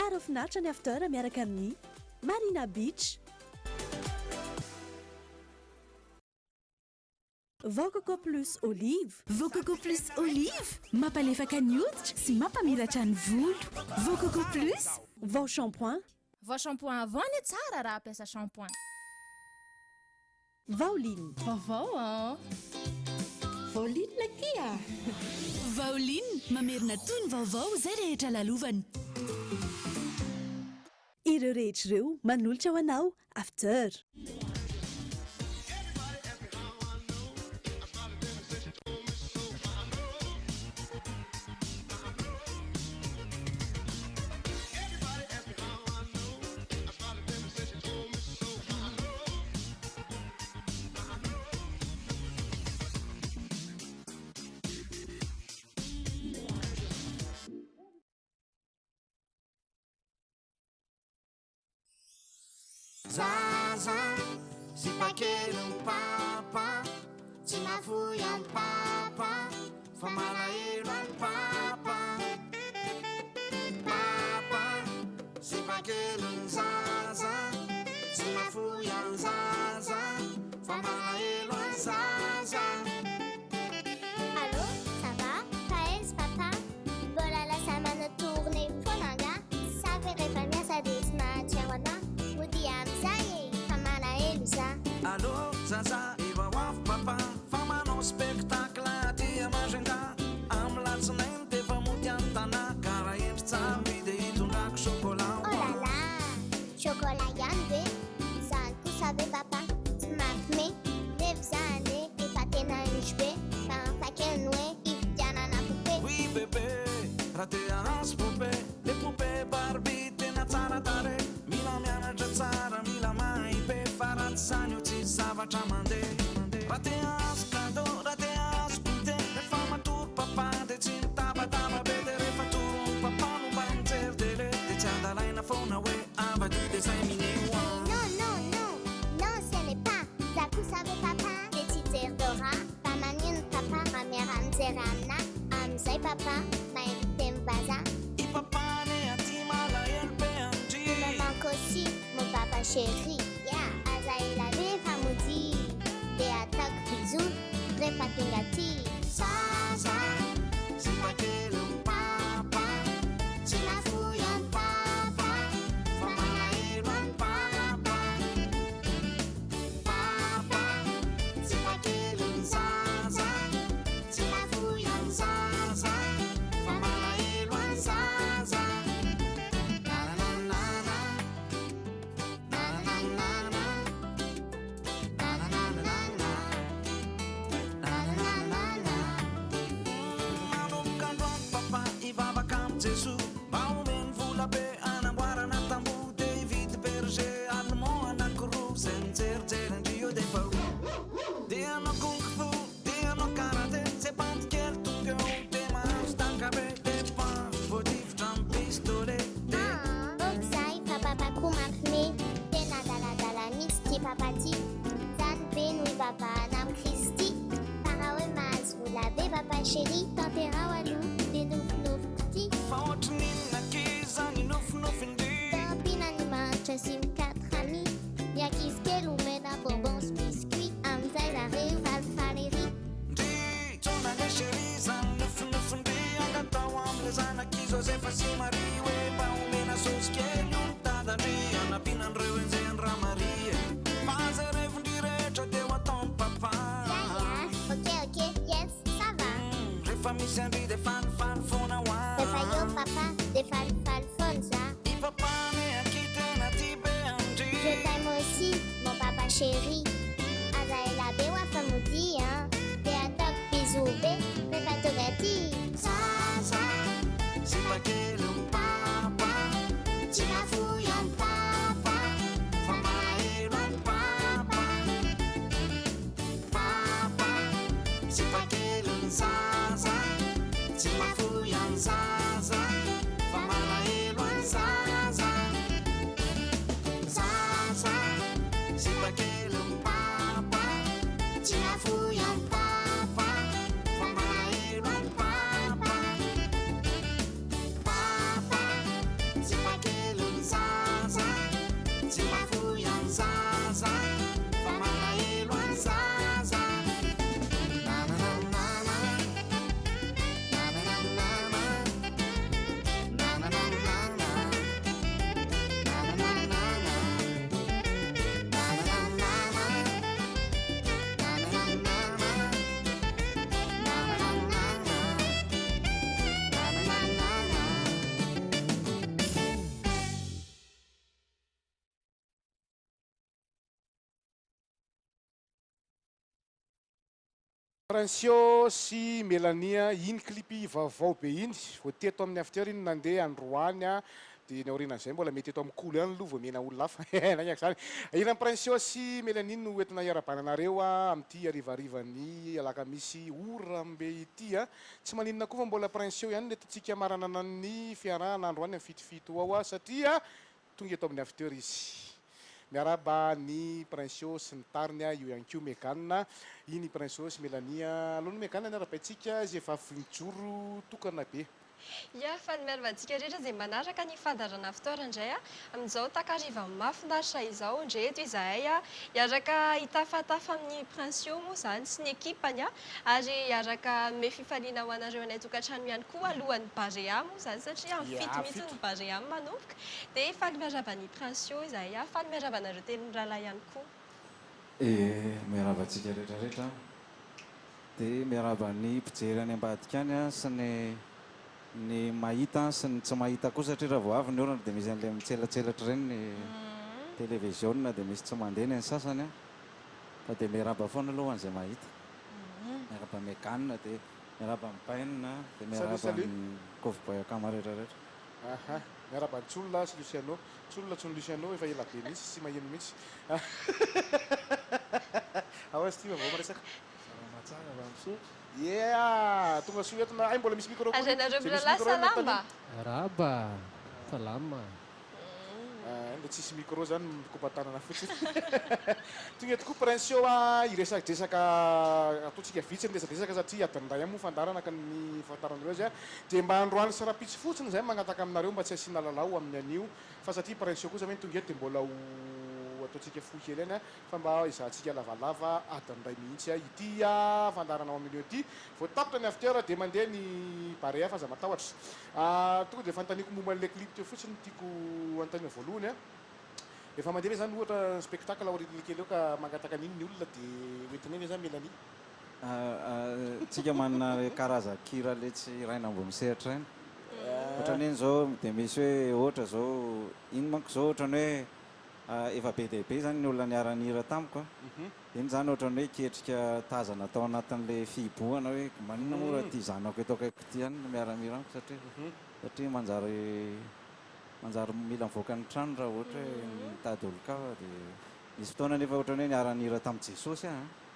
Ary finaritra ny after miaraka amin'ny Marina Beach. Vococo plus olive. Vococo plus olive mampalefaka ny hoditra sy mampamiratra ny volo. Vococo plus Vao shampoing. Vao shampoing vao ny tsara raha ampiasa shampoing. Vaoline. Vao Vaoline kia. Vaoline mamerina tony vaovao izay rehetra lalovany. Ireo rehetra ireo manolotra ho anao after. Zaza, si pakelo papa, si mafuyan papa, fa malahelo papa. Papa, si pakelo zaza, si mafuyan zaza, fa malahelo zaza. Allô, ça va? Paes, papa? Voilà la semaine tournée Fonanga. Ça ferait pas bien ça desma, tiawana. Woody Amzaye, famana elusa. Allô, zaza, iwa waf papa, famano spectacle tia majenda. Am latsinainy defa mody antana, kara endry tsara mide hitondrako chocolat. Oh là là, chocolat ihany ve? Zany kosa ve papa? Tsy mampime, devo zany efa tena indro be. Fa fakely hoe hividianana poupée. Oui bébé, raha te hahazo poupée, le poupée Barbie tena tsara tare. Mila mianatra tsara, mila mahay be, fa raha tsy zany io tsy zavatra mandeha. Raha te hahazo cadeau, raha te hahazo goûter, rehefa matory papa de tsy mitabataba be, de rehefa toron'ny papa no mba mijery télé, de tsy andalaina foana hoe avadio de zay mineo a. Non, non, non, non, ce n'est pas. Za kosa ve papa? De tsy jery Dora. Fa magnino papa raha miara mijery amina? Amizay papa, mahay miteny vazaha. I papa ne aty malahelo be andry. Me manque aussi mon papa chéri. Yeah, aza elabe famodi. De ataoko bisou, rehefa tonga aty. Zaza, si pakelo papa, si mafuyan papa, fa malahelo papa. Papa, si pakelo zaza, si mafuyan zaza, fa malahelo zaza. Na na na na, na na na na, na na na na na. Manomboka androany papa hivavaka am Jesoa, mba omeny vola be anamboarana tamboho, de hividy berger allemand anankiroa, zay mijerijery andrio de fa de anao kung-fu, de anao karaté, zay bandy kely tonga eo de mahazo tankabe, de panjo voadifotra am pistolet de Okzay fa papa ko mampime. Tena daladala mihitsy ty papa ty. Zany be no ivavahana am Kristy. Para hoe mahazo vola be papa chéri. Tanterao aloha de nofinofiko ty. fa ohatrin'inona kiza ny nofinofindry. Tampina ny mahantra sim 4 ami. Ny ankizy kely omena bonbon sy biscuit. Amizay zareo falifaly ery. Ndry tsona le chéri zany nofinofindry, angatao amle zanakizo zay fa sy mari hoe mba omena sosy kely io nitadandry, anampianan'ireo enjehany raha maria, fa zay revondry rehetra de ho ataony papa. Ok, ok, yes, ça va. Rehefa misy andry de falifaly foana ho Rehefa eo ahy. papa de falifaly foana za. I papa ne aky tena ty be Princio sy Mélania iny clipy vaovao be iny vao teto amin'ny after iny nandeha androany a dia ny aorianan'izay mbola mety eto amin'ny kolo ihany aloha vao mena olona hafa nanyak zany irany Princio sy Mélanie no entina iarabananareo a amin'ity arivarivany alakamisy orambe ity a tsy maninona koa fa mbola Princio ihany netintsika maranana ny fiarahana androany amin'ny fitofito ao a satria tonga eto amin'ny after izy miaraba ny Princio sy ny tariny a io ihany koa Mégane iny Princio sy Mélanie alohan'ny Mégane niarabantsika izay vavy mijoro tokana be. Ia, fa ny miarabantsika rehetra izay manaraka ny fandarana fitoerana indray a amin'izao takariva mahafinaritra izao ndreto izahay a hiaraka hitafatafa amin'ny Princio moa izany sy ny ekipany a ary hiaraka me fifaliana ho anareo anay tokantrano ihany koa alohan'ny Barea moa izany satria amin'ny fito mihitsy ny Barea manomboka dia faly miaraba ny Princio izahay a faly miaraba anareo telon'ralahy ihany koa. Miarabantsika rehetrarehetra dia miaraba ny mpijery any ambadika any a sy ny mahita sy ny tsy mahita koa satria raha vao avy ny orana dia misy an'ilay mitselatselatra ireny ny televiziona dia misy tsy mandeha ny sasany a fa dia miaraba foana aloha an'izay mahita miaraba Mégane dia miaraba ny Paine dia miaraba ny Covboy akama rehetrarehetra miaraba ny Tsolona sy Luciano Tsolona tsy ny Luciano efa ela be mihitsy sy maheno mihitsy aoazy ty vao maresaka salamatsaga vamsoa tonga soa etina ay mbola misy micro koa Azanareo mpilalao salamba Raba salama nda tsisy micro zany mikopatanana fotsiny tonga eto koa Princio iresadresaka ataontsika vitsy ny resadresaka satria adinray a moa fandarana ka ny fahafantaranareo zay dia mba androany sarapitsy fotsiny zay magnataka aminareo mba tsy asiana lalao amin'ny anio fa satria Princio kosa zany tonga eto dia mbola ataontsika fohy kely any a fa mba izahantsika lavalava adinray mihitsy a ity fandarana ao amin'io ity vao tapitra ny after dia mandeha ny Barea fa aza matahotra tonga dia fantaniko momba an'ilay clip teo fotsiny tiako antanina voalohany a efa mandeha ve zany ohatra spectacle aorian'ilay kely eo ka mangataka an'iny ny olona dia hoentina eny zany Mélanie tsika manana karaza kira le tsy raina ambony sehatra reny ohatran'iny zao dia misy hoe ohatra zao iny manko zao ohatrany hoe efa be dia be zany ny olona niara-nihira tamiko iny zany ohatrany hoe ketrika tazana tao anatin'ilay fihibohana hoe manina moa raha ty zanako eto akaiko ty any miara-mihira amiko satria manjary mila mivoaka ny trano raha ohatra hoe mitady olo-kafa dia misy fotoana nefa ohatrany hoe niara-nihira tamin'i Jesosy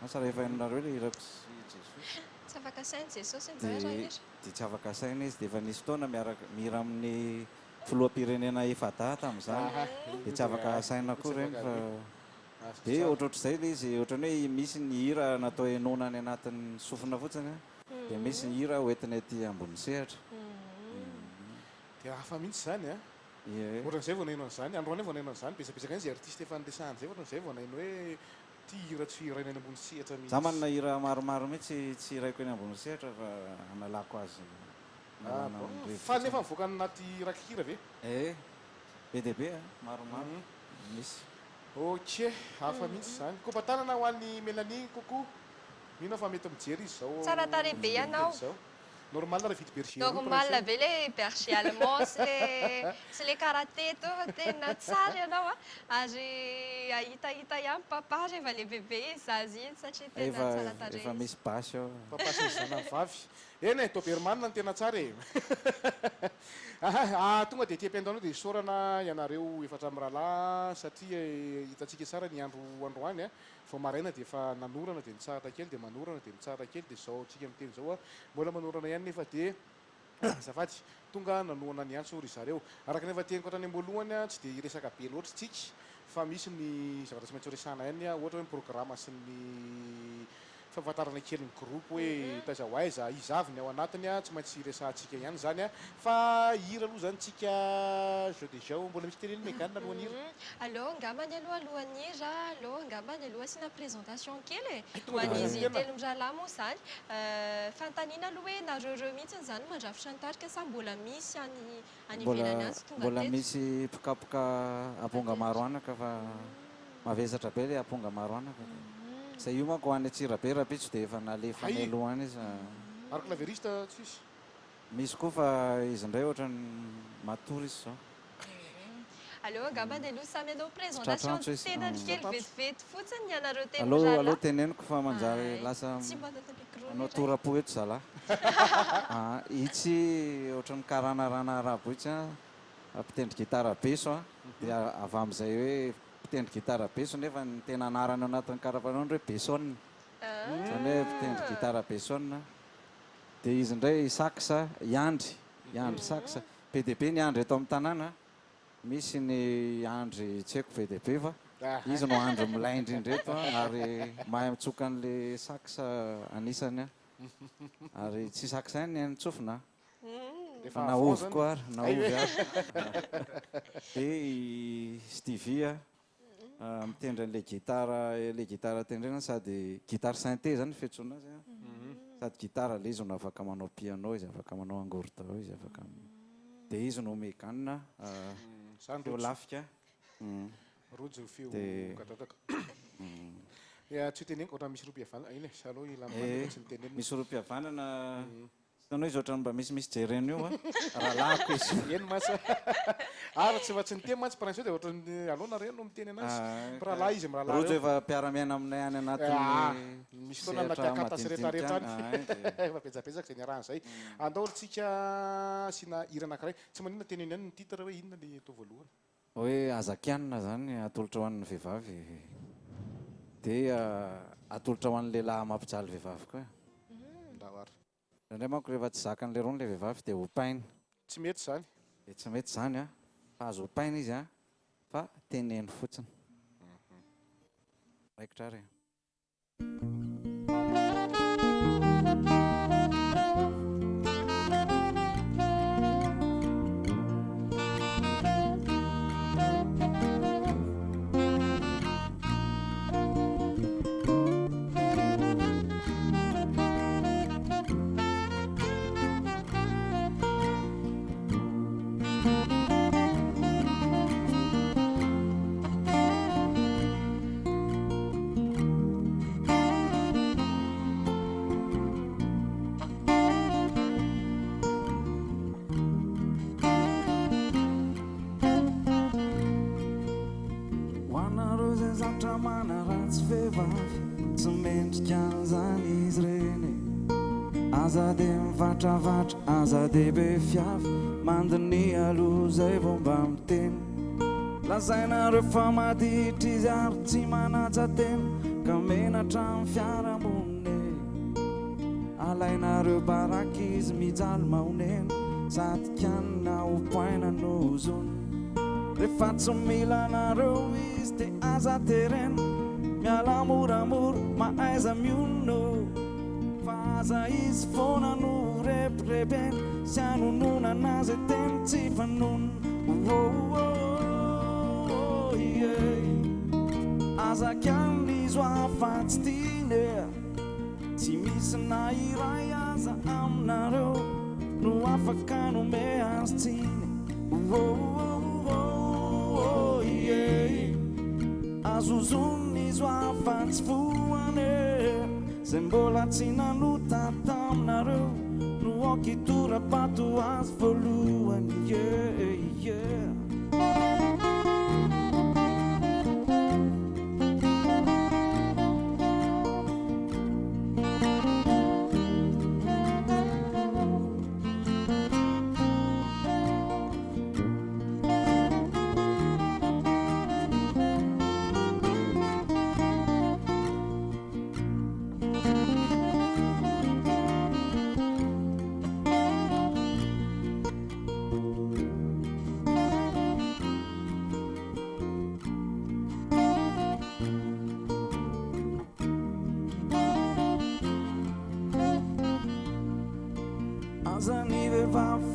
asa rehefa hainonareo le hirako sy Jesosy tsy afaka sainy Jesosy ny zavatra dia tsy afaka saina izy dia efa nisy fotoana mihira amin'ny filoam-pirenena efada tamin'izany dia tsy afaka saina koa reny fa dia ohatrohatr'izay ilay izy ohatrany hoe misy ny hira natao henona ny anatin'ny sofina fotsiny dia misy ny hira hoentina ety ambony sehatra dia hafa mihitsy zany ohatran'izay vao naino an'izany androany vao naino an'izany besabesaka any zay artiste efa nidesahany zay ohatran'izay vao naino hoe ty hira tsy hiraina eny ambony sehatra mihitsy za manana hira maromaro mihitsy tsy hiraiko eny ambony sehatra fa analako azy fa nefa mivoaka anaty raky hira ve be dia be maromaro misy ok hafa mihitsy zany kopatanana ho an'ny Mélanie kokoa mino fa mety mijery izy zao tsara tarehy be ianao normal raha vity berger normal be le berger allemand sy le karaté to tena tsara ianao ary ahitahita ihany papa rehefa le bebe zazy iny satria tena tsara tarehy efa misy basy ao papa sy zanavavy eny doberman no tena tsara tonga dia tiam-piandanao dia isorana ianareo efatra amin'ny rahalahy satria hitantsika tsara ny androany vao maraina dia efa nanorana dia mitsaratra kely dia manorana dia mitsaratra kely dia zao tsika miteny zao mbola manorana ihany nefa dia zafady tonga nanoana ny antso ry zareo araka nefa teniko hatrany am-boalohany tsy dia iresaka be loatra tsika fa misy ny zavatra tsy maintsy resana ihany ohatra hoe programa sy ny fahafantarana kely ny groupe hoe taiza ho aiza izavy ny ao anatiny tsy maintsy resahantsika ihany zany fa hira aloha zany tsika jeu de jao mbola misy teneny Mégane alohan'ny hira aloha angambany aloha alohan'ny hira aloha angambany aloha asina présentation kely ho an'izy telon-dralahy moa zany fantaniana aloha hoe nareo mihitsy zany mandrafitra ny tarika sa mbola misy any ivelany azy tonga mbola misy pokapoka aponga maro anaka fa mavesatra be le aponga maro anaka zay io manko hoany atsirabe raha pitso dia efa nalefa ny alohany izy ary claveriste tsisy misy koa fa izy indray ohatrany matory izy zao allo angambany aloha samy anao présentation tena kely vetivety fotsiny ianareo aloha teneniko fa manjary lasa tsy manana micro Anao torapo eto zalahy. Itsy ohatran'ny karanarana arabo itsy mpitendry gitara beso dia avy amin'izay hoe mpitendry gitara beso nefa ny tena anarany anatin'ny karapanondro hoe besonna. Zany hoe mpitendry gitara besonna. Dia izy indray saksa Iandry saksa. Be dia be ny Andry eto amin'ny tanàna. Misy ny Andry tsy haiko be dia be fa izy no Andry milay indrindreto ary mahay mitsoka an'le saksa anisany ary tsy saksa ihany ny tsofina fa naovy koa ary naovy ary. Dia Stevie mitendry an'le gitara tendrena sady gitara synthé zany fiantsoana azy sady gitara le izy no afaka manao piano, izy afaka manao angordao, izy afaka dia izy no mécane feo lafika. Rojo feo katataka. Tsy teneniko ohatran'ny misy roam-pihavanana iny salao ilamba tsy nitenenina. Misy roam-pihavanana tanao izy ohatran'ny mba misy jerena io raha lako izy. Eny masa ary tsy tsy niteny mantsy prince dia ohatran'ny alona reny no miteny anazy. Rahalahy izy mirahalahy. Rojo efa mpiara-miaina aminay any anatin'ny misy fotoana anaty rehetrarehetra any. Efa petsapetsaka izay niarahana izay. Andaorintsika sina hira anankiray. Tsy maninona teny ihany ny titre hoe inona ny atao voalohany. Hoe azakianina zany atolotra ho an'ny vehivavy dia atolotra ho an'ny lehilahy mampijaly vehivavy koa. Indray manko rehefa tsy zakan'le rony le vehivavy dia hopainy. Tsy mety zany. Tsy mety zany fa azo hopaina izy fa teneny fotsiny. Raikitra ary. Tsy mendrika an'izany izy reny aza dia mivatravatra aza dia be fiavy mandiny aloha zay vao mba miteny lazainareo fa maditra izy ary tsy manaja tena ka menatra amin'ny fiarahamoniny alainareo baraky izy mijaly mahonena sady kianina hopaina no zony rehefa tsy mila anareo izy dia aza terena miala moramora maaiza miono fa aza izy foana no repirebena sy anonona anazy teny tsy fanona aza kianina izy afa-tsy tiany tsy misy na iray aza aminareo no afaka nome azy tsiny azozony izy afa-tsy foany zay mbola tsy nanota taminareo no okitora-bato azy voalohany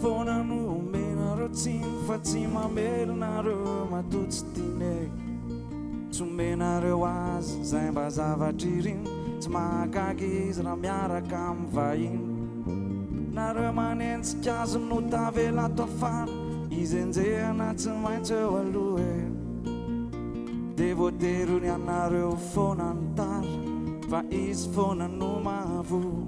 foana no omenareo tsiny fa tsy mamelonareo matotsy tiany tsy omenareo azy zay mba zavatra iriny tsy mahagaga izy raha miaraka amin'ny vahiny nareo manentsika azy no tavela ato afara izy enjehana tsy maintsy eo aloha dia voatery ny anareo foana ny tara fa izy foana no mahavoa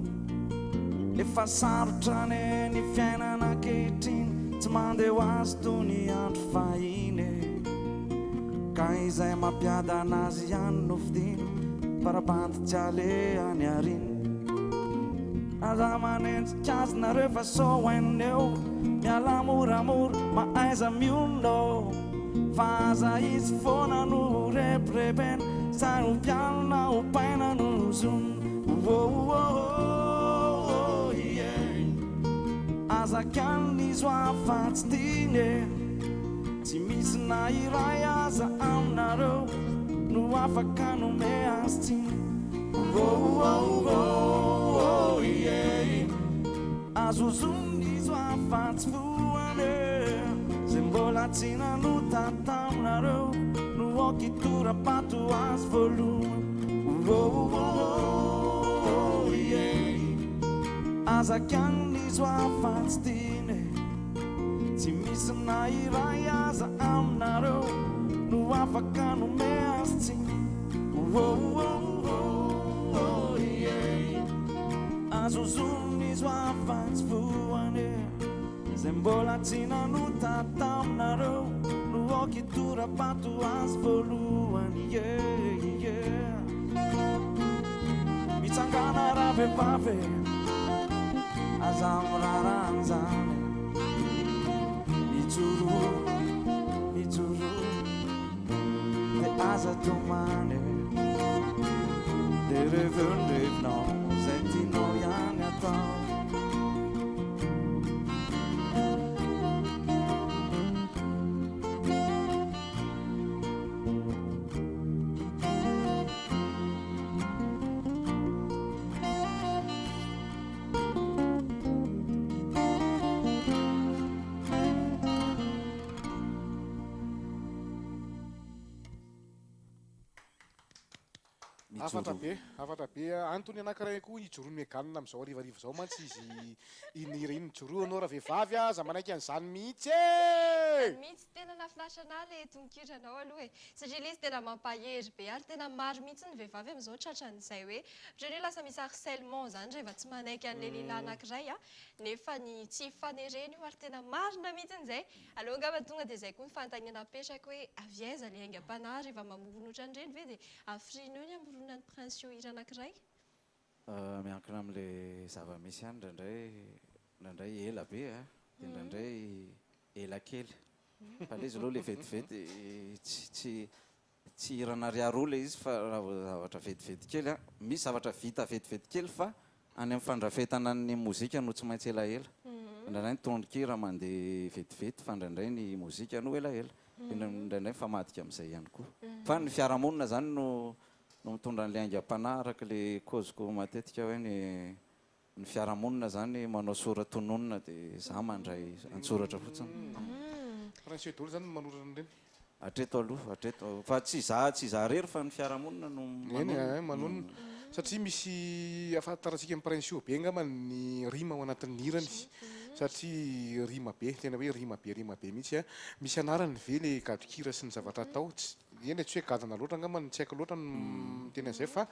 efa sarotra ny fiainana ankehitriny tsy mandeha ho azy toy ny andro fahiny ka izay mampiada anazy ihany no fidiny parabandy tsy ale any ariny aza manenjikazonareo fa sohaineo miala moramora maaiza miolo fa aza izy foana no reprepena zay ho mpialina ho paina no zony azakan'izy ho afatsy tine tsy misy na iray aza aminareo no afaka nome azy tiny azozon'izy ho afatsy voane zay mbola tsy nanota taminareo no okitora-pato azy voalohany azakan'izy ho afatsy tine tsy misy na iray aza aminareo no afaka nome azy tiny azozon'izy ho afatsy voane zay mbola tsy nanota taminareo no okitora-pato azy voalohany mitsangana raha vehivavy aza miraran'izany mijoro de aza tomany de revenrevinao zay tianao ihany atao afatra be antony anankiray koa ijoroany meganina am'izao arivariva zao mantsy izy inira iny joro anao raha vehivavy aza manaiky an'izany mihitsy mihitsy tena nafinaritra ana le tononkidranao aloha e satria le izy tena mampahery be ary tena maro mihitsy ny vehivavy am'izao tratran'izay hoe ohatran'ny hoe lasa misy harcèlement zany rehefa tsy manaiky an'le lehilahy anankiray a nefa ny tsy fanereny io ary tena marina mihitsy n'izay aloha ngamba tonga dia zay koa ny fanontaniana apetraka hoe avy aiza le aingam-panahy rehefa mamorona ohatran'ireny ve dia afrino io ny amorona ny prince iohira anankiray miankina am'le zava-misy any ndraindray ela be a dia ndraindray ela kely fa le izy aloha le vetivety tsy hiranariary ola izy fa raha zavatra vetivety kely a misy zavatra vita vetivety kely fa any amin'ny fandrafetana ny mozika no tsy maintsy elaela ndraindray ny tondrokira mandeha vetivety fa ndraindray ny mozika no elaela ndraindray famadika amin'izay ihany koa fa ny fiarahamonina zany no mitondra n'le aingam-panahy araka le koziko matetika hoe ny fiarahamonina zany manao soratononina dia za mandray antsoratra fotsiny prince dolo zany manorana an'ireny atreto aloha atreto fa tsy za rery fa ny fiarahamonina no manonona satria misy afataratsika amin'ny prince be ngamba ny rima ao anatin'ny hirany satria rima be tena hoe rima be mihitsy a misy anarany ve le gadokira sy ny zavatra atao eny tsy hoe gadana loatra ngamba ny tsy haiko loatra ny tena izay fa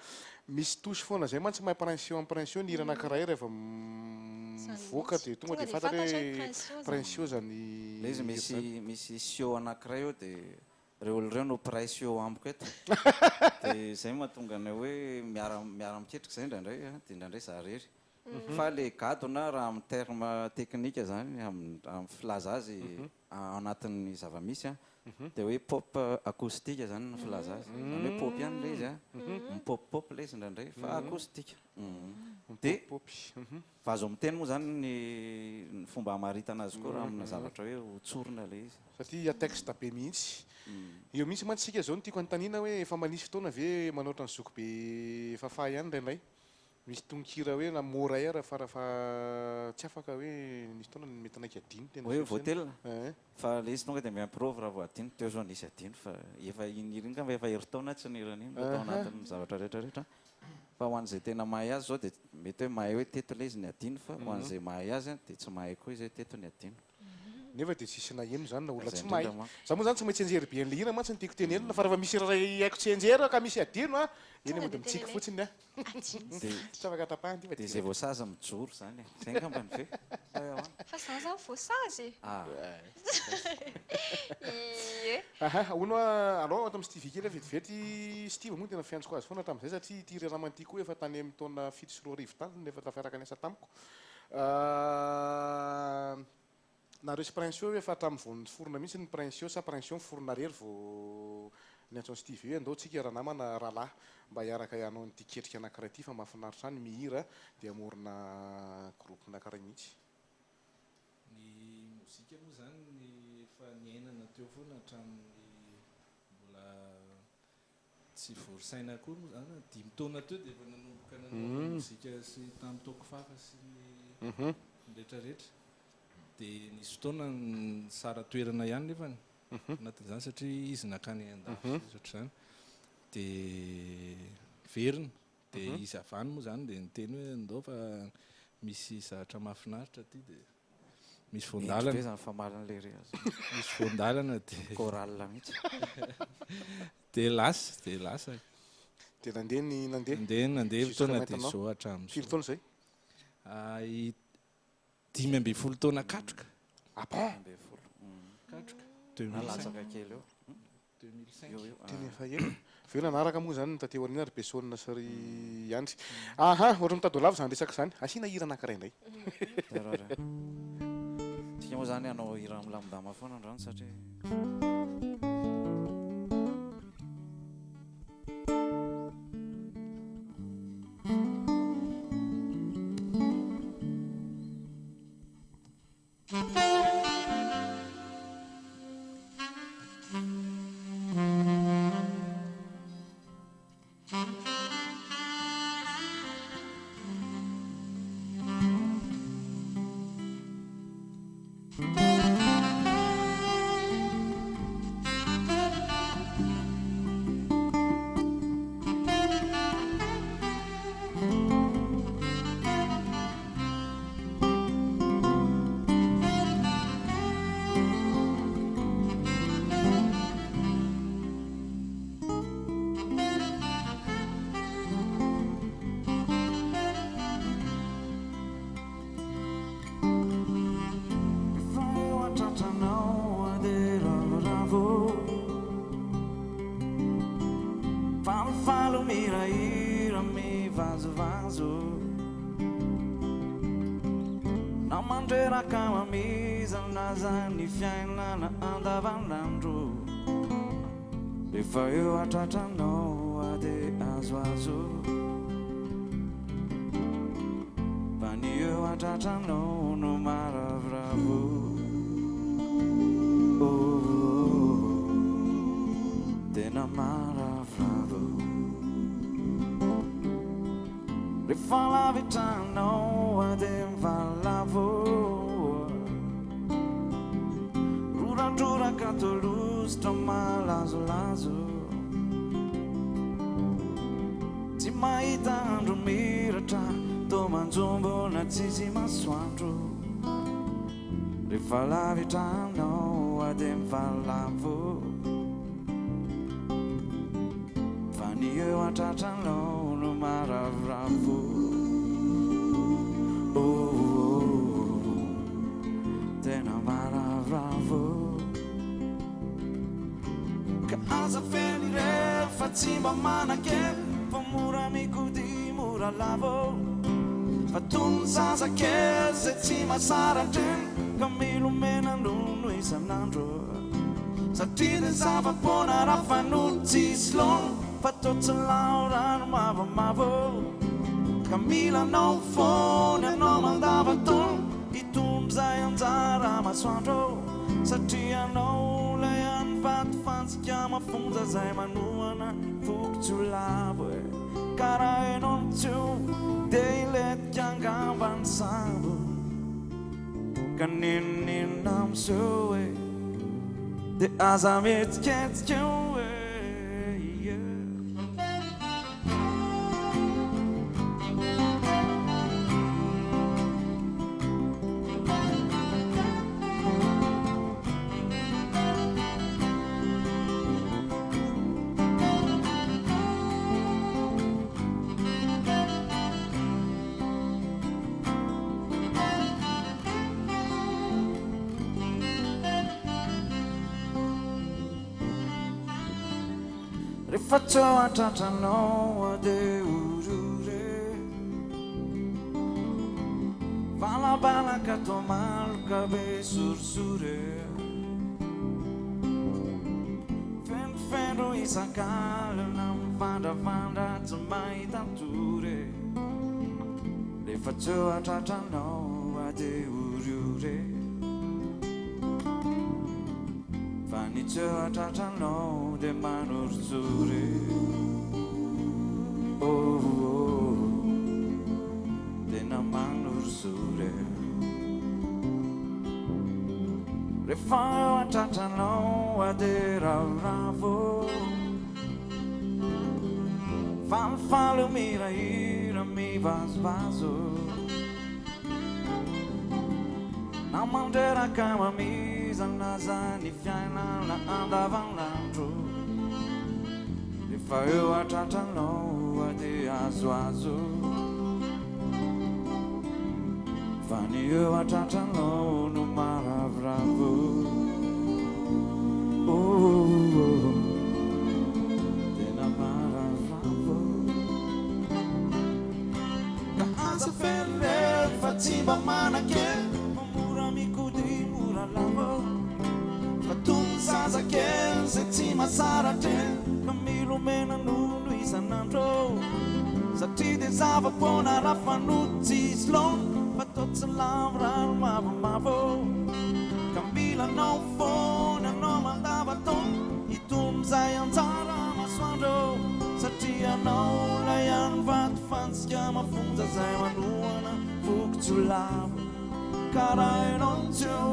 misy tosy foana zay mantsy mahay prince amin'ny prince ny hira anankiray rehefa mivoaka dia tonga dia fantatra hoe prince zany le izy misy sio anankiray eo dia reo olo reo no prince eo amiko eto dia zay mahatonga ny hoe miara miketrika zay ndraindray dia ndraindray za rery fa le gadona raha amin'ny terme teknika zany amin'ny filaza azy anatin'ny zava-misy a dia hoe pop acoustique zany ny filaza azy zany hoe pop ihany le izy a mipopopop le izy ndraindray fa acoustique dia fa azo miteny moa zany ny fomba hamaritana azy koa raha amina zavatra hoe hotsorona le izy satria texte be mihitsy eo mihitsy mantsy sika zao nytiako anotaniana hoe efa manisy fotoana ve manoatra ny zoko be fafa ihany ndraindray misy tononkira hoe namora raha farafa tsy afaka hoe nisy fotoana mety anaiky adino tena hoe voatelina fa le izy tonga dia miamprove raha vao adino teo zao nisy adino fa efa iniriny ngamba efa herintaona tsy nirany iny atao anatin'ny zavatra rehetrarehetra fa ho an'izay tena mahay azy zao dia mety hoe mahay hoe teto le izy ny adino fa ho an'izay mahay azy dia tsy mahay koa izy hoe teto ny adino nefa dia tsisy naheno zany na olona tsy mahay za moa zany tsy maintsy enjery be an'le hira mantsy ny tiako tenenina fa raha misy raha haiko tsy enjera ka misy adino a eny mody mitsika fotsiny a tsy afaka tapahany ty fa dia zay voasazy mijoro zany zay ngambany ve fa za zany voasazy Ono alao ato amin'ny Stevie kely vetivety Steve moa tena fiantsoko azy foana tamin'izay satria ity reramanty koa efa tany amin'ny taona 7 tany nefa tafiaraka niasa tamiko. Nareo sy Prince hoe efa hatramin'ny vao niforona mihitsy ny Prince sa Prince niforona rery vao niantso Stevie hoe andao tsika raha namana rahalahy mba hiaraka hanao n'ity ketrika anankiray ity fa mahafinaritra any mihira dia amorona groupe anankiray mihitsy. Ny mozika moa zany efa niainana teo foana hatramin'ny mbola tsy voasaina koa moa zany 5 taona teo dia efa nanomboka nanao mozika sy tamin'ny tokofafa sy ny rehetrarehetra. Dia nisy fotoana ny sara toerana ihany nefany anatin'izany satria izy nakany an-dafy ohatr'izany dia verina dia izy avany moa zany dia niteny hoe andao fa misy zavatra mahafinaritra aty dia misy voandalana zany famalan'ilay re azy misy voandalana dia chorale mihitsy dia lasa dia nandeha fotoana dia zao hatramin'izao. Firy taona izay? 5 taona katroka. Katroka. Nalasaka kely eo. 2005. Teny efa ela. Veo nanaraka moa zany tateo aoriana ry Besona sy ry Andry. Ohatry mitady ho lava zany resaka zany. Asiana hira anankiray indray. Tsika moa zany hanao hira milamindama foana androany satria Ny fiainana andavanandro rehefa eo atratranao ade azoazo fa ny eo atratranao no maravoravo tena maravoravo rehefa lavitranao ade mivalavo Katolostra malazolazo tsy mahita andro miratra to manjombo na tsisy masoandro rehefa lavitranao ade mivalavo fa ny eo atratranao no maravoravo tena maravoravo Aza feny rehefa tsy mba manakely fa mora mikody mora lavo fa tony zazakely zay tsy mahasaratreny ka milomena nono isan'andro satria ny zava-pona raha fanolo tsisy lono fa totsilao rano mavomavo ka milanao fony anao mandavatono hitondro zay anjara masoandro satria anao fantsika mafonja zay manoana fokotsy ho lavo karaha enao nitsio dia iletika angambany sambo ka ninonina amizao dia aza mihetsiketsika rehefa tsy eo antratranao ade orore valabalaka to maloka be sorisore fendrofendro isan-kalana mivandravandra tsy mahita tory rehefa tsy eo antratranao ade oriore fa ny tsy eo antratranao de manorozory tena manorozory rehefa eo antratranao ade ravoravo falifalo mirahira mivazovazo namandreraka mamizana zany fiainana andavanandro rehefa eo antratranao ade azoazo fa ny eo antratranao no maravoravo tena maravoravo ka aza fele fa tsy mba manake mamora mikody mora lavo fa tony zazakely zay tsy masaratre ka milomena nono isan'andro satria de zava-pona rafanotsy izy lona fa totsy lavorano mavomavo ka milanao fona anao mandavaton itomizay anjara masoandro satria anao lay any vato fansika mafonja zay manoana fokotsy lavo karaha ianao tseo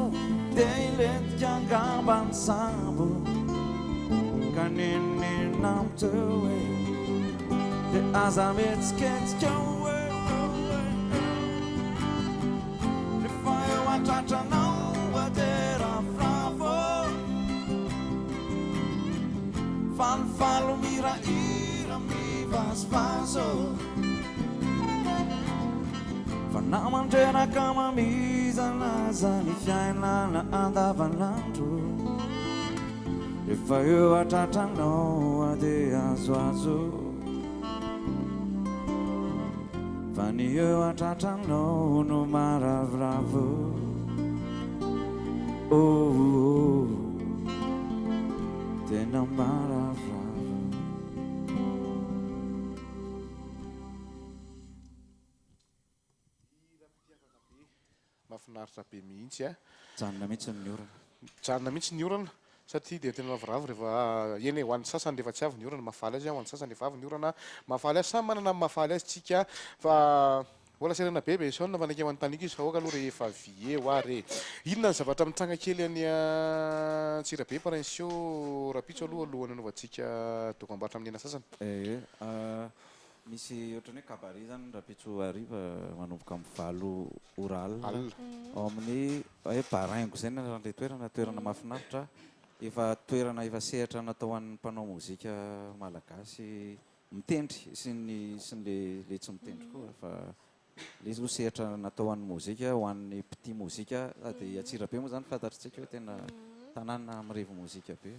de ilentika angambany sambo ka neninenamteo de aza metsiketsikeo rehefa eo antratranao ade ravoravo falifalo mirahira mivazovazo fa namandreraka mamizana zany fiainana andavanandro rehefa eo antratranao ade azoazo fa ny eo antratranao no maravoravo tena maravoravo mahafinaritra be mihitsy a janona mihitsy ny orana janona mihitsy ny orana satria de tena mavoravo rehefa eny ho an'ny sasany rehefa tsy avy ny orana mafaly azy ho an'ny sasany rehefa avy ny orana mafaly azy samy manana mafaly azy tsika fa mbola serana bebe sao navanakeo an'nytanika izy fa oka aloha rehefa vie ho ary inona ny zavatra mitsanga kely any Tsirabe Prince rapitso aloha alohany anaovantsika dokam-barotra amin'ny ena sasany misy ohatrany hoe cabaret zany rapitso ariva manomboka amin'ny valo oral ao amin'ny hoe baraingo zay nale toerana mahafinaritra efa toerana efa sehatra natao an'ny mpanao mozika malagasy mitendry sy le tsy mitendry koa fa le izy loha sehatra natao an'ny mozika ho an'ny petit mozika dia Atsirabe moa zany fantatritsika hoe tena tanàna mirevo mozika be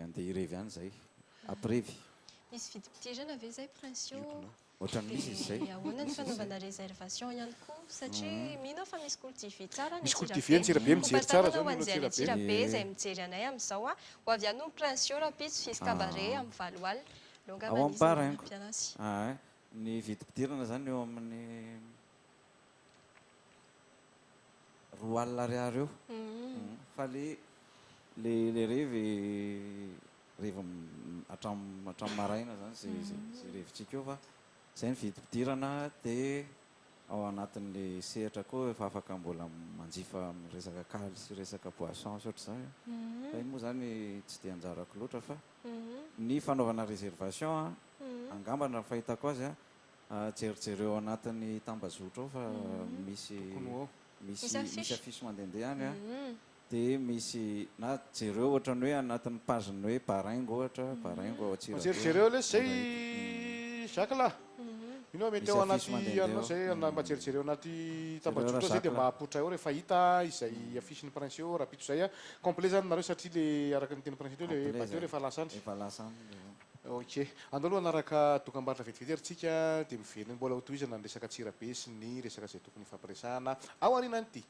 andeha irevy any zay aprevy misy vidim-pitirana ve zay Prince ohatrany misy izy zay ahoana ny fanaovana réservation ihany koa satria mino fa misy coltivy tsara misy coltivy ny Tsirabe mijery tsara zao an'izay Tsirabe zay mijery anay amin'izao a ho avy any Prince rapitso fisy cabaret amin'ny valo alina ao amin'ny baraingo ny vidim-pidirana zany eo amin'ny 2 alina ariary eo fa le revy hatramin'ny maraina zany zay revintsika eo fa zay ny vidim-pidirana dia ao anatin'le sehatra koa efa afaka mbola manjifa amin'ny resaka kaly sy resaka poisson sy ohatr' zany fa iny moa zany tsy dia anjarako loatra fa ny fanaovana réservation angambana raha fahitako azy jerijery eo anatin'ny tambazotra ao fa misy afisy mandehandeha any dia misy na jereo ohatrany hoe anatin'ny pageny hoe baraingo ohatra baraingo ao Atsirabe jereo le zay Jacques la ino mety ao anaty anao zay mba-jerijery ao anaty tambajotra zay dia mba hapotra ao rehefa hita izay afisy ny prince eo rapitro zay a complet zany nareo satria le araka ny teny prince teo le bateo rehefa lasany ok andao aloha anaraka dokam-barotra vetivety aritsika dia miveriny mbola hotohizana ny resaka tsirabe sy ny resaka zay tokony fampiresahana ao arinany ity.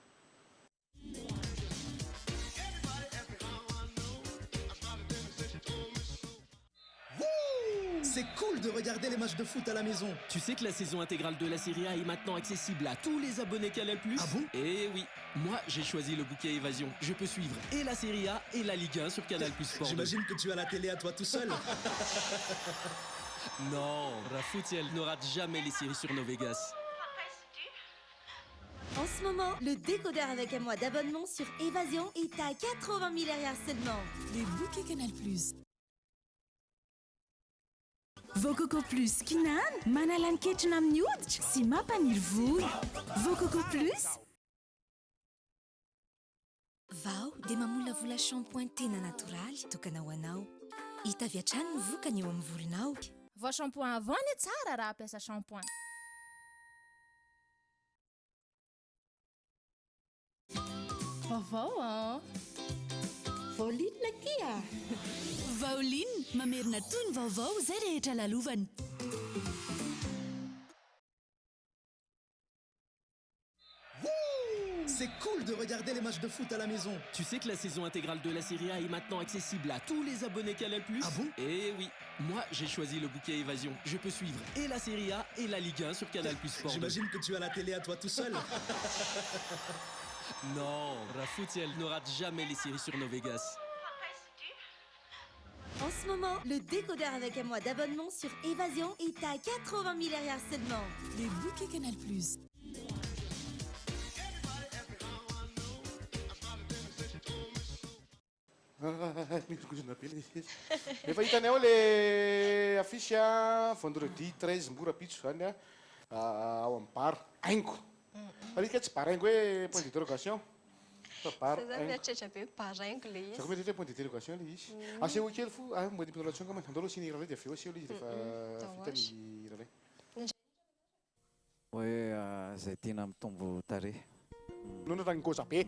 C'est cool de regarder les matchs de foot à la maison. Tu sais que la saison intégrale de la Serie A est maintenant accessible à tous les abonnés Canal+. Ah bon? Eh oui, moi j'ai choisi le bouquet Évasion. Je peux suivre et la Serie A et la Ligue 1 sur Canal+ Sport. J'imagine que tu as la télé à toi tout seul. Non, Rafoutiel ne rate jamais les séries sur Novegas. En ce moment, le décodeur avec un mois d'abonnement sur Évasion est à 80 000 RR seulement. Le bouquet Canal+. Vococo Plus kinan manala ny ketrina amin'ny hoditra sy mampaniry volo. Vococo Plus. Vao dia mamolavola shampoing tena natoraly tokana ho anao. Hita avy hatrany ny vokany eo amin'ny volonao. Vao shampoing avao ny tsara raha ampiasa shampoing. Vaovao Vaolinina kia. Vaoline mamerina toy ny vaovao izay rehetra lalovany. C'est cool de regarder les matchs de foot à la maison. Tu sais que la saison intégrale de la Serie A est maintenant accessible à tous les abonnés Canal+. Ah bon? Eh oui, moi j'ai choisi le bouquet Évasion. Je peux suivre et la Serie A et la Ligue 1 sur Canal+ Sport. J'imagine que tu as la télé à toi tout seul. Non, Rafoutiel ne rate jamais les séries sur Novegas. En ce moment, le décodeur avec un mois d'abonnement sur Évasion est à 80 000 RR seulement. Le bouquet Canal+. Efa hitany ao le afisy a vendredi 13 mora pitso zany a ao amin'ny bar aingo. Alika tsy bar aingo hoe point d'interrogation. Fa bar Zany aingo. mieritreritra be baraingo le izy. Zako mety hoe point d'interrogation le izy. Aseho kely fo mbo d'interrogation ka andao aloha sy ny raha dia avy eo aseho le izy rehefa vita ny raha. Hoe zay tiana mitombo tarehy. Nono rangoza be.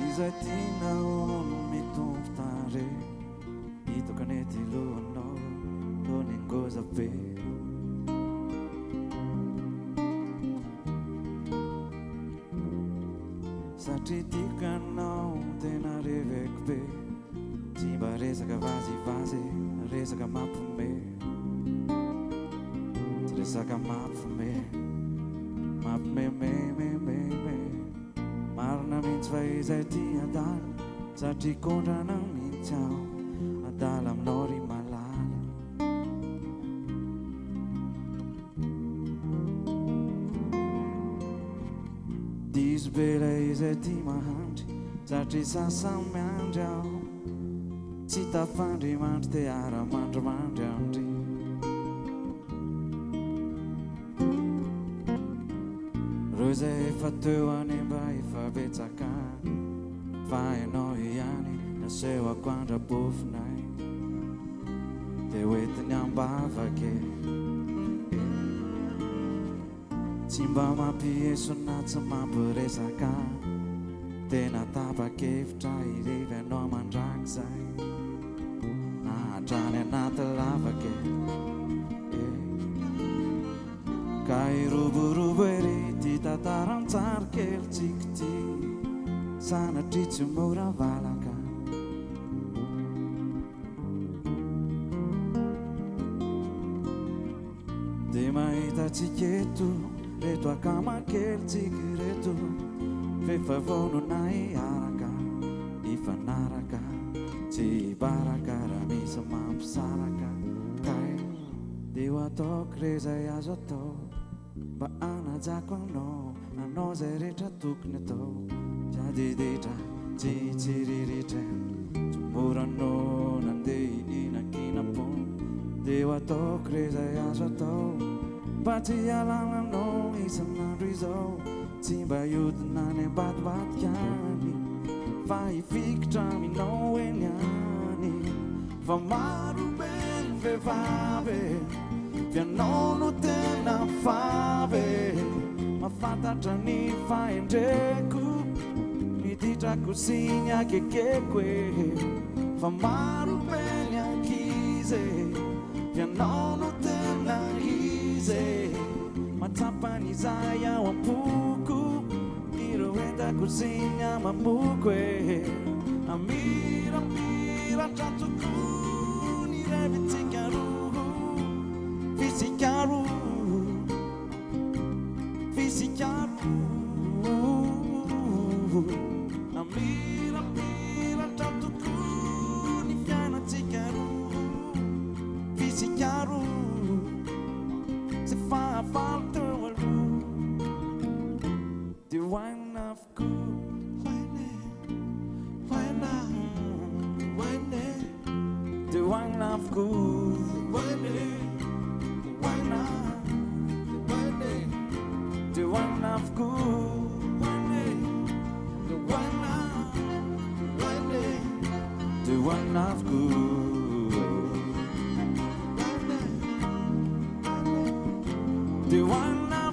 Izay tianao no mitombo tarehy, hitako anety lohanao toy ny ngoza be. Satria tiako anao tena reveko be, tsy mba resaka vazivazy, resaka mampome. Tsy resaka mampome, mampomememememe. Marina mihitsy fa izay ty adala, satria kondrana mihitsy aho, adala aminao ry malala. Diso be ilay izay ty mahandry, satria sasany miandry aho, tsy tafandry mandry te ara-mandrimandry andry. Reo zay efa teo any mba efa betsakany, fa ianao ihany nasehoako andrabofinay, dia hoentiny ambavake. Tsy mba mampiesona tsy mampiresaka, tena tapa-kevitra irevy anao mandrakizay, nahatrany anaty lavake. Ka iroborobo ery ty tantaran-tsary kely tsika ty, sanatria tsy mora valaka. Dia mahita tsika eto, reto akamakely tsika reto, rehefa vao no nahiaraka, nifanaraka tsy barakara misy mampisaraka kay dia ho ataoko rezay azo atao mba anajako anao zay rehetra tokony atao jadiditra tsy tsiriritra tsy moranao nandeha inankina-po dia ho ataoko rezay azo atao mba tsy alalanao isan'andro izao tsy mba iodina any ambadibadikany fa hifikitra aminao eny any fa maro be ny vehivavy fianao no tena favy mafantatra ny fahendreko miditrako sy ny akekeko e fa maro be ny ankizy fianao no tena izy matsapany izay ao am-poko ireo entako sy ny amam-boko e amiramira tokoa ny revintsika roa fisikaro amiramira tokoa ny fiainatsika roa fisikaro sy fahafaly teo aloha dia hoaina avokoa dia hoaina avokoa the one of good, the one of good, the one of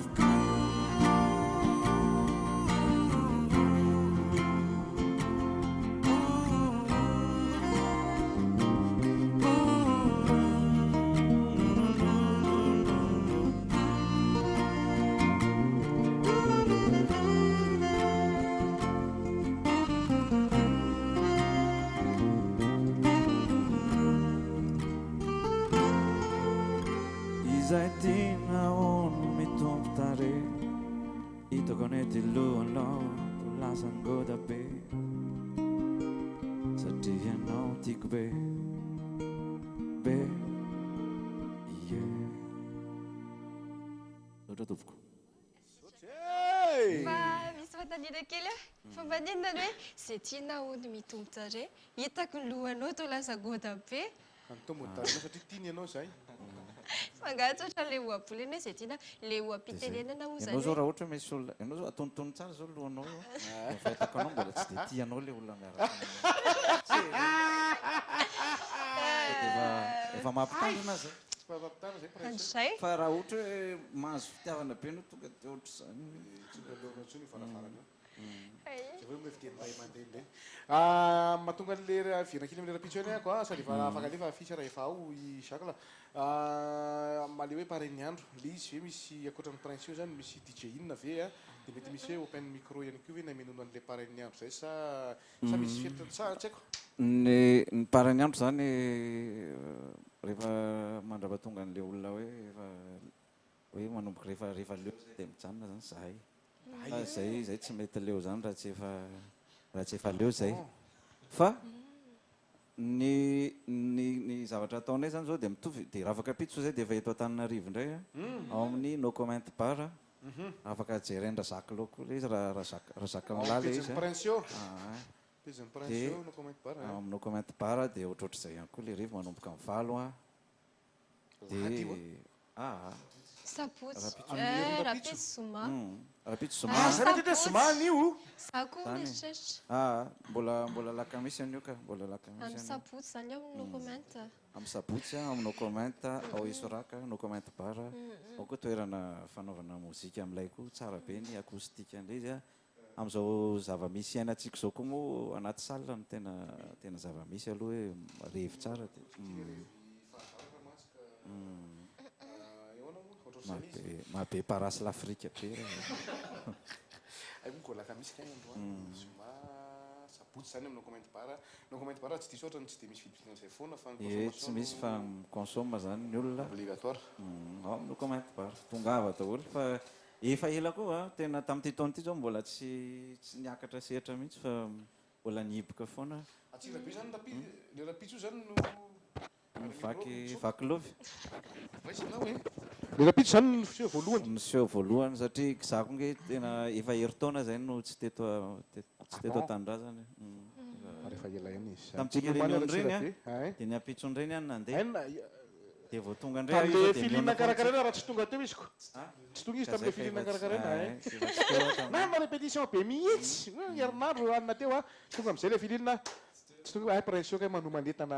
izay tiana ono mitombo tare hitako anety lohanao to lasangoda be satria ianao tiako be ie oatra tompoko fa misy fatanina kely fomba ninona hoe zay tiana ono mitombo tsare hitako ny lohanao to lasa goda be antombo tarina satria tiany ianao zay fangatsotra le oaboly eny hoe zay tiana le oam-pitenenana moa ianao zao raha ohatra misy olona ianao zao atonotony tsara zao lohanao fahitako anao mbola tsy dia tianao le olona miaraka efa mampitandrina zay fa raha ohatra hoe mahazo fitiavana be no tonga dia ohatra zany mahatonga an'le virakely am'le rapitso eny ako sady efa afaka alefa afisa raha efa ao i Jacques la male hoe pareil ny andro le izy ve misy akoatran'ny prince io zany misy DJ inona ve a dia mety misy hoe open micro ihany koa ve na menono an'le pareil ny andro zay sa misy feritany sa tsy haiko ny pareil ny andro zany rehefa mandrapatonga an'le olona hoe manomboka rehefa leo zay dia mijanona zany zahay zay tsy mety leo zany raha tsy efa leo zay fa ny zavatra ataonay zany zao dia mitovy dia raha afaka pitso zay dia efa eto Antananarivo indray ao amin'ny no comment bar afaka jerendra Jacques Lo koa le izy raha Jacques Milala izy amin'ny no comment bar dia ohatrohatra zay ihany koa le rivo manomboka amin'ny valo dia sapotsy rapitso zoma rapitso zomany io zako mieritreritra mbola lakamisy an'io ka mbola lakamisy amin'ny sapotsy zany ao no comment amin'ny sabotsy amin'ny no comment ao isoraka no comment bar ao koa toerana fanaovana mozika amin'ilay koa tsara be ny akoustique an'ilay izy amin'izao zava-misy iainantsika zao koa moa anaty salina no tena zava-misy aloha hoe revy tsara mabe parasy l'Afrika be golaka misy kay androany zoma sabotsy zany amin'ny no comment bar tsy diso ohatra tsy dia misy vidividina zay foana fa tsy misy fa consomme zany ny olona obligatoire ao amin'ny no comment bar tongava daholo fa efa ela koa tena tamin'ity taona ity zao mbola tsy niakatra sehatra mihitsy fa mbola niboka foana atsirabe zany le rapitso zany no vaky lovy vaisina hoe le rapitso zany no fiseho voalohany niseho voalohany satria zako nge tena efa herintaona zay no tsy teto an-tanindrazany rehefa ela eny izy tamitsika réunion reny a dia ny apitso reny any nandeha dia vao tonga indray tamle filina karakarena raha tsy tonga teo izy ko tsy tonga izy tamle filina karakarena na ma répétition be mihitsy herinandro anina teo a tonga am'izay le filina tsy tonga pression ka manomanentana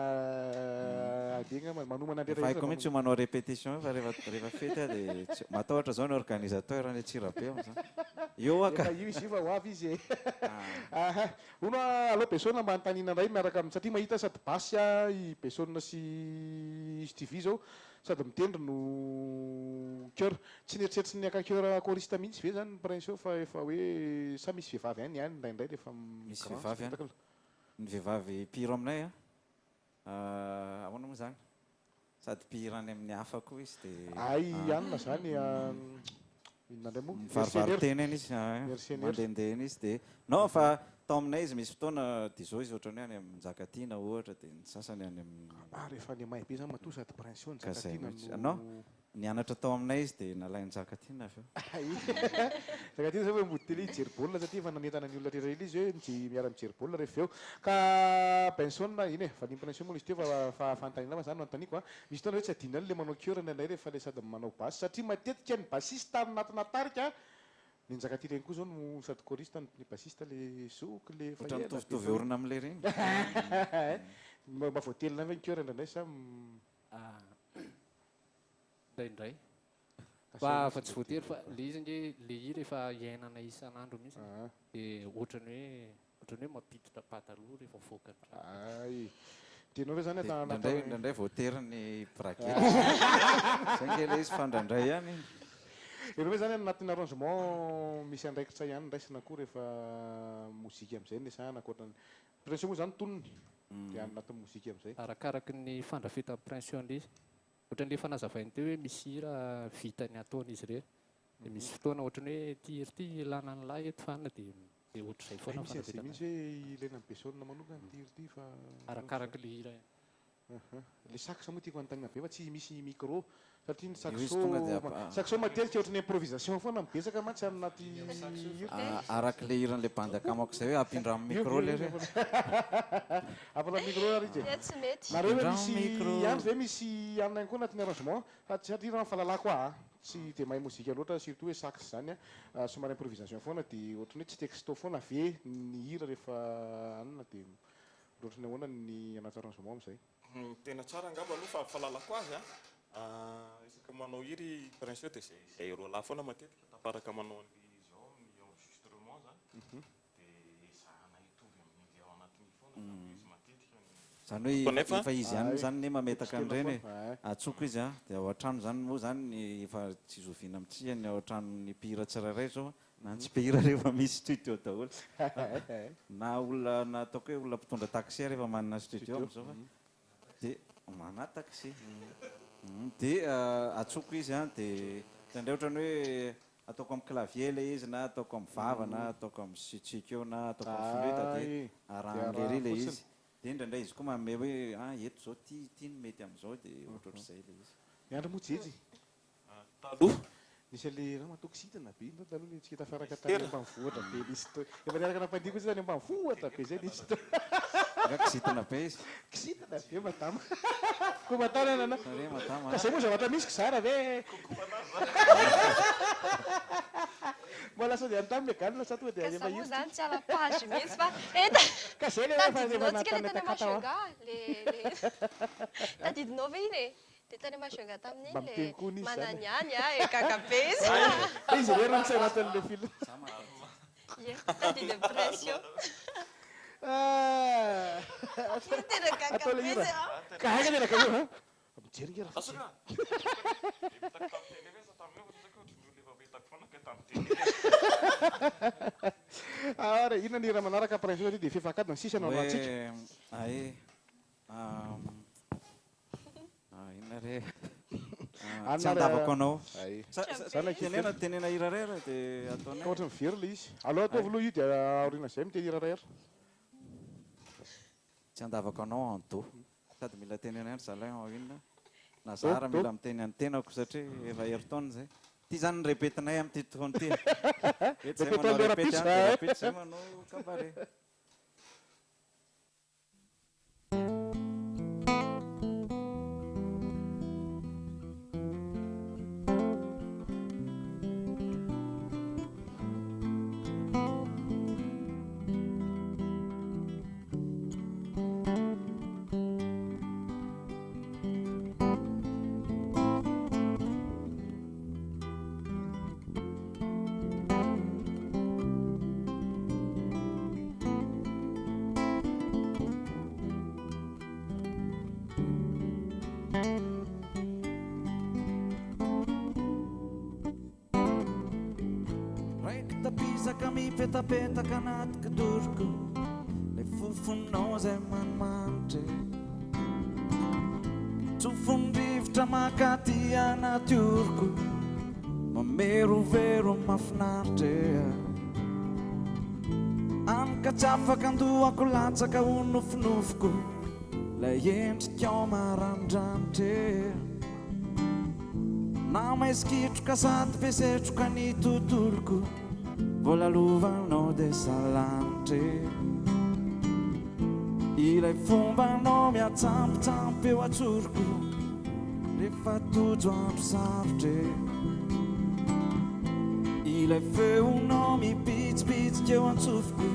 adegna manomana vaiko mihitsy tsy manao répétition fa rehefa fety a dia matahotra zao ny organisateur ny Tsirabe am'zany eo aka io izy io fa ho avy izy ono aloha besona manontaniana indray miaraka amin'ny satria mahita sady basy a i besona sy Stevie zao sady mitendry no cœur tsy nieritreritry ny aka cœur choriste mihitsy ve zany prince eo fa efa hoe sa misy vehivavy any any indraindray rehefa misy vehivavy any ny vehivavy piro aminay ahoana moa zany sady pirany amin'ny hafa koa izy dia ay anina zany inona indray moa mivarovarotena eny izy mandehandeha eny izy dia non fa tao aminay izy misy fotoana dia zao izy ohatrany any amin'ny Zakatiana ohatra dia ny sasany any amin'ny rehefa le may be zany matoa sady prince eo ny Zakatiana non nianatra tao aminay izy dia nalainy Zakatiana avy eo Zakatiana zao hoe mody tele hijery baolina satria efa nanentana ny olona rehetra izy hoe miara mijery baolina rehefa eo ka Benson iny e vanim prince moa izy teo fa fanontaniana fa zany noantaniko misy fotoana hoe tsy adinany le manao cœur indraindray rehefa le sady manao basy satria matetika ny basiste anatina tarika ny Zakatiana eny koa zao no sady choriste ny basiste le zoky le ohatra mitovitovy orona amin'le reny mba voatelina ve ny cœur indraindray sa indraindray fa tsy voatery fa le izy nge le i rehefa iainana isan'andro mihitsy dia ohatrany hoe mampiditra pataloha rehefa voaka ay tianao ve zany ndraindray voatery ny braquet zay nge le izy fandraindray ihany ianao hoe zany anatin'ny arrangement misy andraikitra ihany ndraisina koa rehefa mozika amin'izay ny sahana akoatrany prince moa zany tonony dia anatin'ny mozika amin'izay arakaraky ny fandrafetan'ny prince le izy ohatrany le fanazavainy teo hoe misy hira vitany ataon'izy ireny dia misy fotoana ohatrany hoe tiry ty ilana ny lahy eto fana dia ohatr'izay foana fandrafetana misy hoe ilaina besona manokana tiry ty fa arakaraky le hira le saxa moa tiako anontaniana be fa tsy misy micro satria ny saxo matetika ohatrany improvisation foana mibetsaka mantsy anaty araky le hiran'le bandy akamako zay hoe ampindra amin'ny micro le re ampindra micro ary izy tsy mety nareo hoe misy andro ve misy aminay koa anatin'ny arrangement satria raha fahalalako tsy dia mahay mozika loatra surtout hoe sax zany somary improvisation foana dia ohatrany hoe tsy texto foana ve ny hira rehefa anina dia ohatrany ahoana ny anaty arrangement amin'izay tena tsara angamba aloha fa fahalalako azy isaka manao hiry prince eo dia zay rola foana matetika taparaka manao an'izao ny enregistrement zany dia zahana hitovy amin'ny ao anatiny foana izy matetika zany hoe efa izy ihany zany ne mametaka an'ireny atsoko izy dia ao an-trano zany moa zany efa tsy zoviana amintsihany ao an-trano ny mpihira tsirairay zao na tsy mpihira rehefa misy studio daholo na olona na ataoko hoe olona mpitondra taxi rehefa manana studio am'izao dia mana taxi dia atsoko izy dia indraindray ohatrany hoe ataoko amin'ny clavier le izy na ataoko amin'ny vava na ataoko amin'ny sitsiky eo na ataoko amin'ny flûte dia arahan'le le izy dia indraindray izy koa manome hoe eto zao ty no mety amin'izao dia ohatrohatr'izay le izy miandro moa jery taloha nisy le raha matokisitana be indro taloha le tsika tafaraka tany ambanivohatra be nisy efa niaraka nampandiako izy tany ambanivohatra be zay nisy kisitana be izy kisitana be madama ko matana nana ka zay moa zavatra misy kizara ve mbola lasa dia antamy meganina sa tonga dia efa izy zany tsy ala-page mihitsy fa eta ka zay le tadidinao le tany Masonga tadidinao ve iny dia tany Masonga tamin'iny le mananiany kakabe izy re raha tsy anatin'le film tadidy pression tena kakabe ka haika tena kakabe mijery nge raha ara inona ny raha manaraka prince io dia fefakadina sisa anao atsika ae inona re tsy andavako anao tenena hirarera dia ataonay ohatra mivery le izy aloha atao valoha io dia aoriana zay miteny hirarera tsy andavako anao anto sady mila teny any zalahy inona na zara mila miteny any tenako satria efa heritaona zay ty zany repetinay amin'ty tohony ty ety zay manao repety any de repety zay manao kabare Pisaka mipetapetaka anaty kidoroko le fofonao zay manimanitra tsofondrivotra makaty anaty oroko mamerovero mafinaritra anka tsy afaka andohako latsaka ho nofinofiko lay endrikao marandranitra na maizikitroka sady pesetroka ny tontoloko volalovanao de salantre ilay fombanao miatsampitsampy eo atsoroko rehefa tojo andro sarotre ilay feonao mipitsipitsika eo antsofoko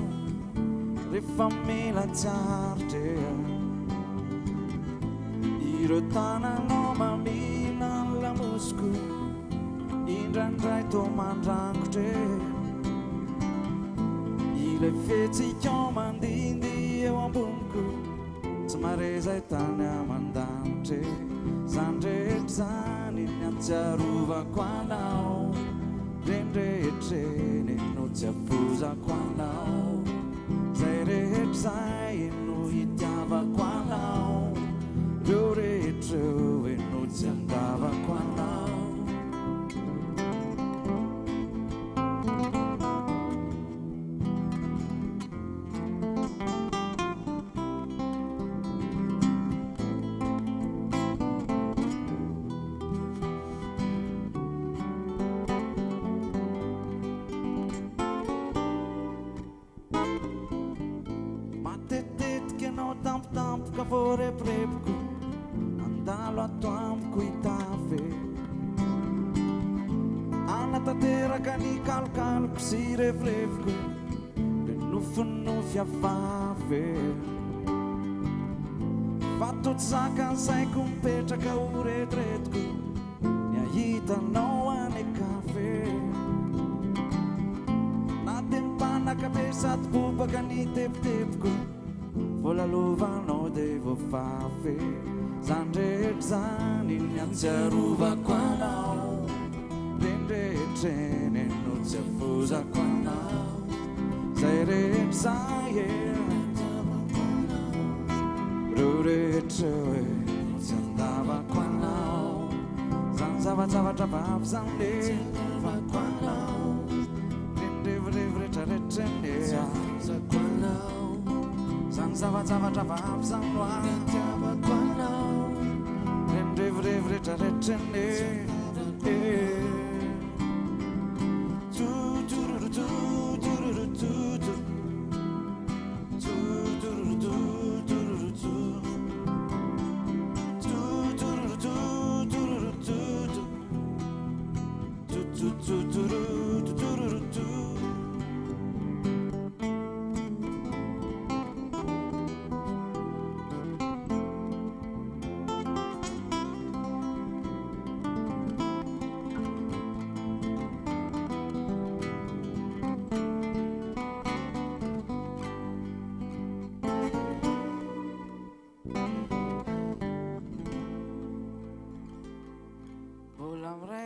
rehefa mila tsiarotre ireo tananao mamina ny lamosiko indraindray to mandrangotre ilay fetsikao mandindy eo amboniko tsy mare zay tany amandanitra zany rehetra zany ny atsiarovako anao renrehetreny no tsy afozako anao zay rehetra zay no hitiavako anao reo rehetreo e no tsy andavako anao tampotampoka voareporepoka andalo ato amiko hitafy anatanteraka ny kalokaloko sy revorevoko le nofinofy afafy fatotsy zakany saiko mipetraka ho retiretiko ny ahitanao any kafe na de mipanaka be sady bobaka ny tepitepiko volalovanao de voafafy zany rehetra zany ny atsiarovako anao renrehetreny no tsy afozako anao zay rehetra zay reo rehetra hoe tsy andavako anao zany zavajavatra vavy zany le vako anao renrevorevy rehetrarehetreny azako anao zany zavajavatra vavy zany no atiavako anao renrevorevy rehetrarehetreny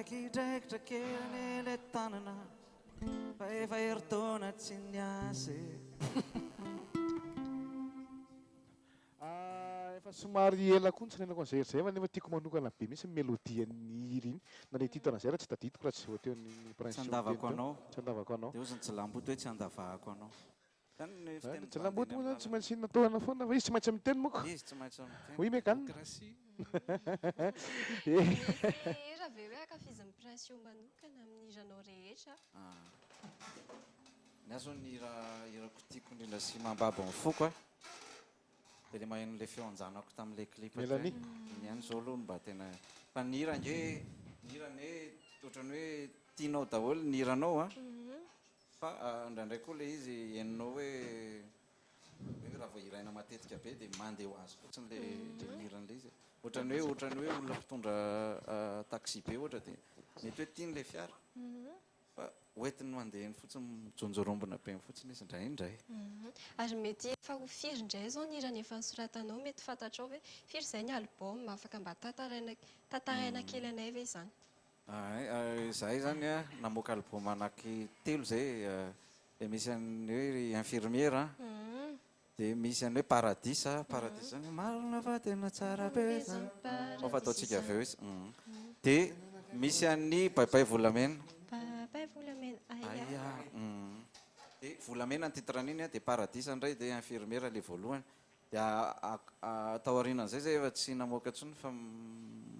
Kidraikitra kely le tanana fa efa heritaona tsy niasy efa somary ela koa ny tsinenako an'izay zay fa nefa tiako manokana be misy mélodie ny hira iny na le titana zay raha tsy tadidiko raha tsy voateo ny prince tsy andavako anao tsy andavako anao de ozany tsy lamboto hoe tsy andavahako anao Jalambody moa zany tsy maintsy nataona foana fa izy tsy maintsy miteny moko. Izy tsy maintsy miteny. Oui mekany. Raha ve hoe akafizin'ny pression manokana amin'ny hiranao rehetra? Ny azo ny hirako tiako indrindra sy mambaba amin'ny foko a dia le maheno le feonjanako tamin'ilay clip Mélanie. ny any zao aloha mba tena fa ny hira nge ny hirany hoe ohatrany hoe tianao daholo ny hiranao a fa indraindray koa le izy heninao hoe raha vao hiraina matetika be dia mandeha ho azy fotsiny le hiran'le izy ohatrany hoe olona mpitondra taxi be ohatra dia mety hoe tiany le fiara fa hoentiny mandehany fotsiny mijonjorombona be fotsiny izy indraindray. Ary mety efa ho firy indray zao ny hirany efa nosoratanao mety fantatrao hoe firy izay ny album afaka mba tantaraina kely anay ve izany? Zahay zany a namoaka album anaky 3 zay misy an'ny hoe infirmière dia misy an'ny hoe paradis zany marina fa tena tsara be zany fa ataontsika avy eo izy dia misy an'ny baibay volamena dia volamena ny titran'iny a dia paradis indray dia infirmière le voalohany dia atao aorianan'izay zay efa tsy namoaka ntsony fa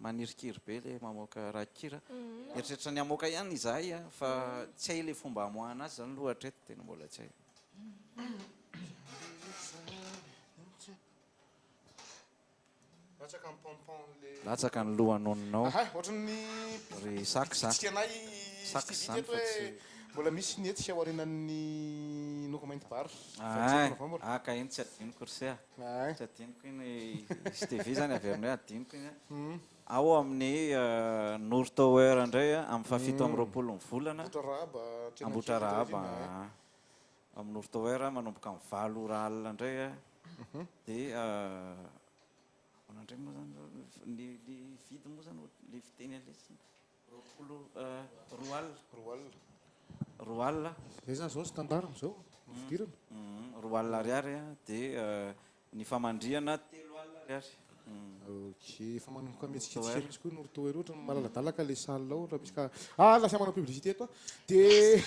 manirikiry be le mamoaka rakikira eritreritra ny amoaka ihany izahay a fa tsy hay le fomba hamoahana azy zany lohatra eto tena mbola tsy hay. Latsaka ny lohan'oninao ry saksa saksa fa tsy mbola misy ny ety sy aorianan'ny noko mainty bar. Ka iny tsy adiniko rse tsy adiniko iny stv zany averinay adiniko iny ao amin'ny Nour Tower indray amin'ny fafito amin'ny 20 ny volana Ambotra Rahaba amin'ny Nour Tower manomboka amin'ny 7 alina indray dia anandray moa zany ny vidy moa zany le fiteny alesiny 20 roa alina zay zany zao standard am'izao fidirana 2 alina ariary dia ny famandriana 3 alina ariary. Ok fa manomboka mihetsiketsiky misy koa Nour Tower ohatra malaladalaka le salle ohatra misy ka lasa manao publicité eto dia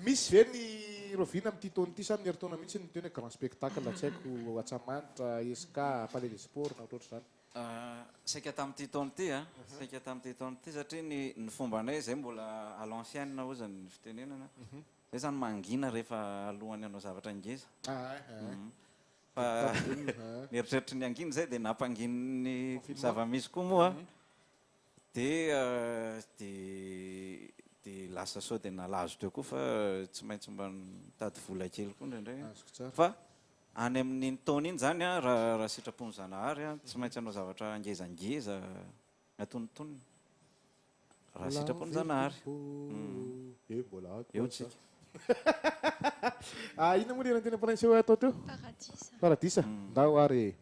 misy ve ny rovina amin'ity taona ity samy nyeritaona mihitsy ny tena grand spectacle tsy haiko Atsamanitra SK Palais des Sports na ohatratra zany. Saika tamin'ity taona ity satria ny fombanay zay mbola à l'ancienne ozany ny fitenenana zay zany mangina rehefa alohany anao zavatra ngeza fa ny eritreritry ny anginy zay dia nampanginy zava-misy koa moa dia lasa sao dia nalazo teo koa fa tsy maintsy mba mitady vola kely koa indraindray fa any amin'ny taona iny zany raha sitrapony Zanahary tsy maintsy anao zavatra ngezangeza atonontonony raha sitrapony Zanahary eo tsika. Ina moa lerany tena mpanaiseo atao teo? Paradisa ndao ary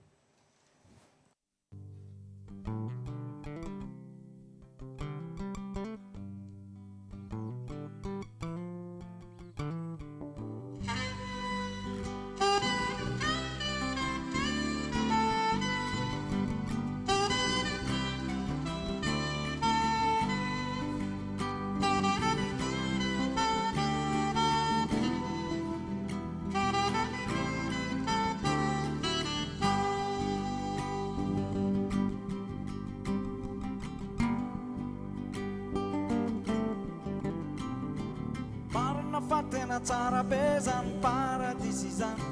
tena tsara be zany paradis izany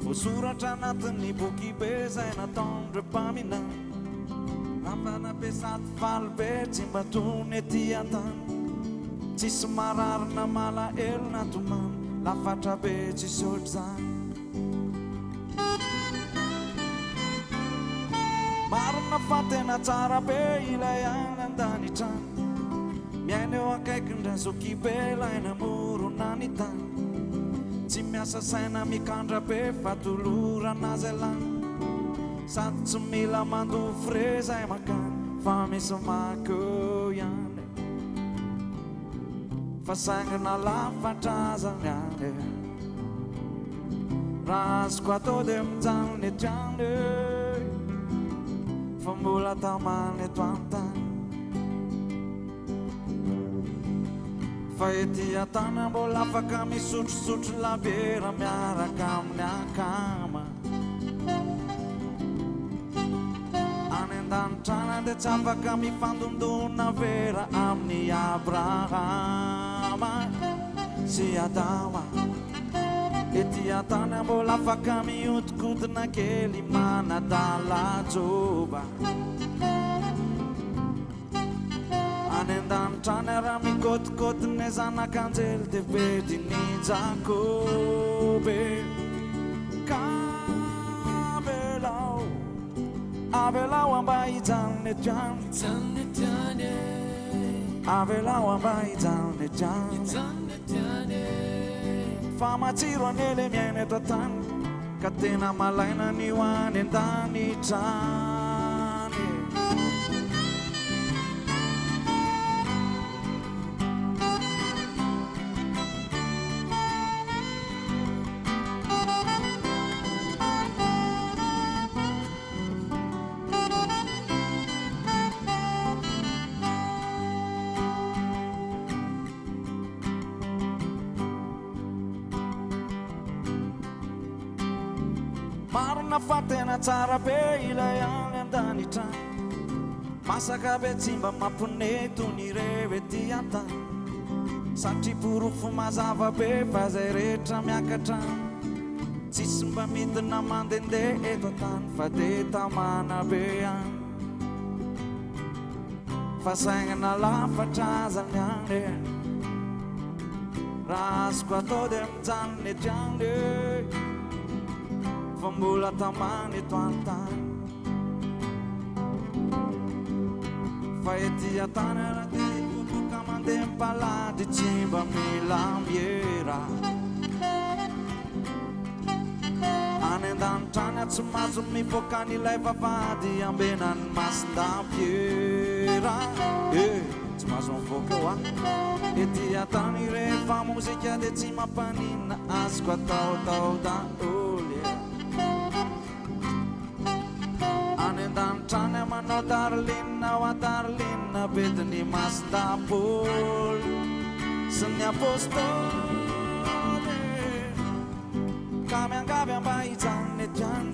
voasoratra anatin'ny boky be zay nataondre mpamina ampanampiasady faly be tsy mba tony ety an-tany tsisy mararina malaelo natomany lafatra be tsisy ohatr' zany marina fa tena tsara be ilay any an-danitrany miaina eo akaikin-drazoky be ilay namorona ny tany tsy miasa saina mikandra be fatolorana zay lany sady tsy mila mandofo re zay makany fa misy mako ihany fa saingina lafatra zany any raha azoko atao dia mijanona ny trany fa mbola tamany eto an-tany fa ety atana mbola afaka misotrosotro labera miaraka amin'ny akama any an-danitrana dia tsy afaka mifandondona vera amin'ny abrahama sy adama ety atana mbola afaka mihodikotina kely manadala joba any an-danitrana raha mikotikotiny zanak'anjely dia bediny jakobe kavelao avelao amba hijanony etiany avelao amba hijanony etiany fa matsiro anele miaina eto antany ka tena malaina ny ho any an-danitrany marina fa tena tsara be ilay any an-danitrany masaka be tsy mba mampineto ny reo ety antany satria porofo mazava be fa zay rehetra miakatrany tsisy mba midina mandendeha eto antany fa de tamana be any fa sainana lafatra zany any raha azoko atao dia mijanony etriany fa mbola tamana eto antany fa ety antany raha dia voboka mandeha mipalady tsy mba mila miera any an-danitrany tsy mahazo mivoaka n'ilay vavady ambenany masin-dampiera tsy mahazo mivoaka eo ety antany rehefa mozika dia tsy mampanina azoko ataotao daoly any an-danitrany manao darlina ho adarlina bediny masin-dapoly sy ny apôstôly ka miangavy amba hijanony etiany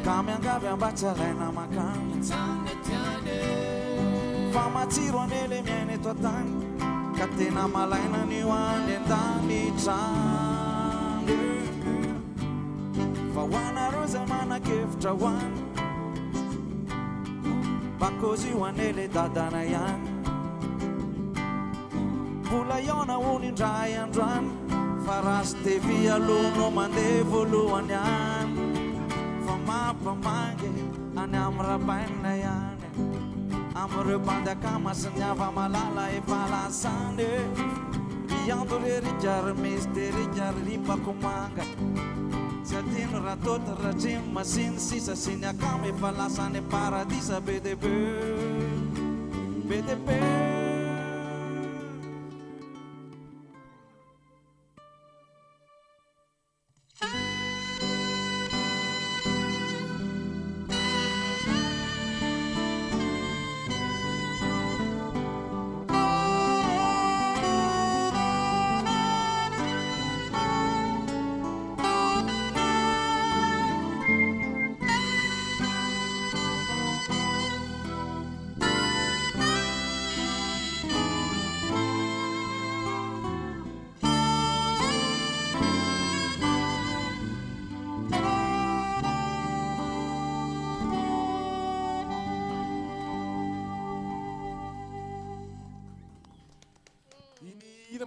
ka miangavy amba tsy alaina makany fa matsiro anele miaina eto antany ka tena malaina ny ho any an-danitrany fa ho anareo zay manan-kevitra ho any bakozy ho anele dadana ihany mbola iona onindray androany fa rasy tevi alono mandeha voalohany any fa mampamangy any amin'ny rabainina ihany amin'ireo mpandiakama sy ny ava malala efa lasany rianto rerikary misterika rimpako manga tsy adino raha tota raha trimy masiny sisa sy ny akama efa lasany paradisa be deabe be deabe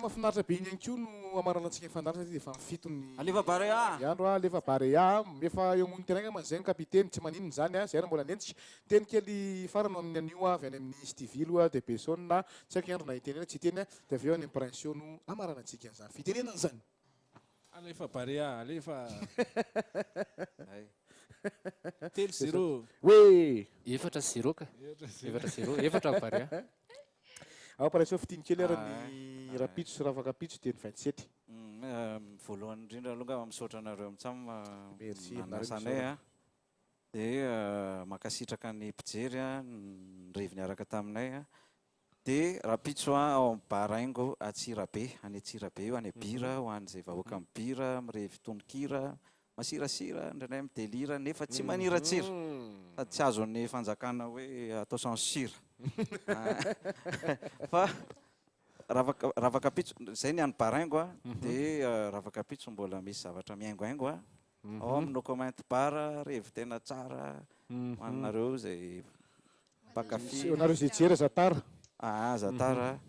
mahafinaritra be iny ihany koa no amaranantsika fandaratra dia efa mifito ny alefa barea andro alefa barea efa eo ambony terrain mazay ny kapiteny tsy maninona zany zay raha mbola nendrika teny kely farana amin'ny anio avy any amin'ny stivilo de besona tsy haiko andro na itenena tsy iteny dia avy eo any prince no amaranantsika zany fitenenana zany alefa barea alefa telo zero hoe efatra zero ka efatra zero efatra barea ao prince fitiny kely arany rapitso sy ravakapitso dia ny 27 voalohany indrindra aloha misaotra anareo mitsamaanasanay dia makasitraka ny mpijery nyrivy niaraka taminay dia rapitso ao ambaraingo Atsirabe, any Atsirabe io, any bira ho an'izay vahoaka amin'ny bira, mirevy tononkira, masirasira, indraindray midelira, nefa tsy maniratsira. Sady tsy azon'ny fanjakana hoe atao censure. Fa ravakapitso, izay ny any baraingo a, dia ravakapitso mbola misy zavatra mihaingohaingo a. Ao amin'ny commenty bar, revy tena tsara, hoanareo izay mpakafy. Anareo izay jery Zatara. Zatara.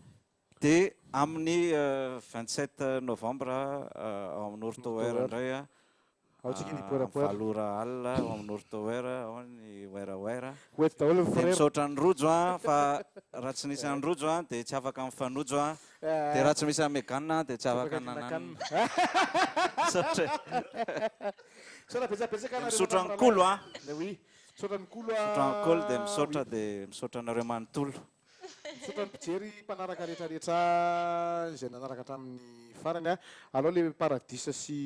Dia amin'ny 27 novembre ao amin'ny Ortower indray a. Valora alina ao amin'ny Ortower, ao ny Wera. Dia misaotra ny rojo a, fa raha tsy nisy ny rojo a, dia tsy afaka mifanojo a. Dia raha tsy misy amin'ny Megana dia tsy afaka nananina. Misaotra ny kolo a. Misaotra ny kolo dia misaotra anareo manontolo. Misaotra ny mpijery mpanaraka rehetrarehetra izay nanaraka hatramin'ny farany a. Alao le paradisa sy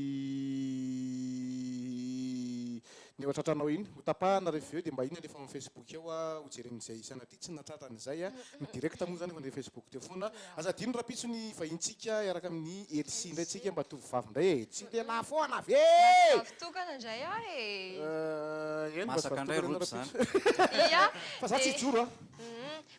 ny eo atratranao iny hotapahana rehefa eo dia mba iny alefa amin'ny Facebook eo a hojeren'izay isanaty tsy natratran'izay a midirekta moa zany efa ny Facebook teo foana. Azadino rapitso ny vahintsika iaraka amin'ny Elsi indray tsika mba tovovavy indray tsy lehilahy foana ve Tokana indray masaka indray rojo zany. Fa za tsy joro a.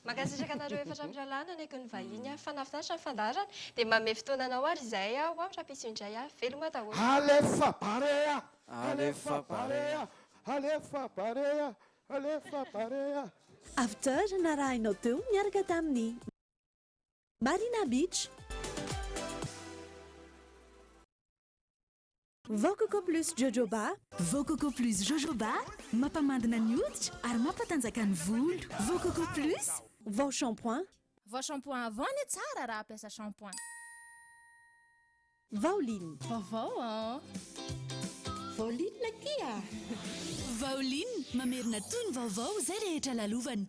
Makasitraka anareo efatra miralana ny ekon'ny vahiny fanafinaritra ny fandarana dia mame fotoananao ary izay ho amin'ny rapitso indray veloma daholo. Alefa barea, alefa barea, alefa barea, alefa barea. After narahinao teo miaraka tamin'ny Marina Beach, Vococo plus Jojoba. Vococo plus Jojoba mampamandina ny hoditra ary mampatanjaka ny volo. Vococo plus vao shampoing. Vao shampoing vao ny tsara raha ampiasa shampoing. Vaoline. Vaovao Vaoline kia. Vaoline mamerina toy ny vaovao izay rehetra lalovany.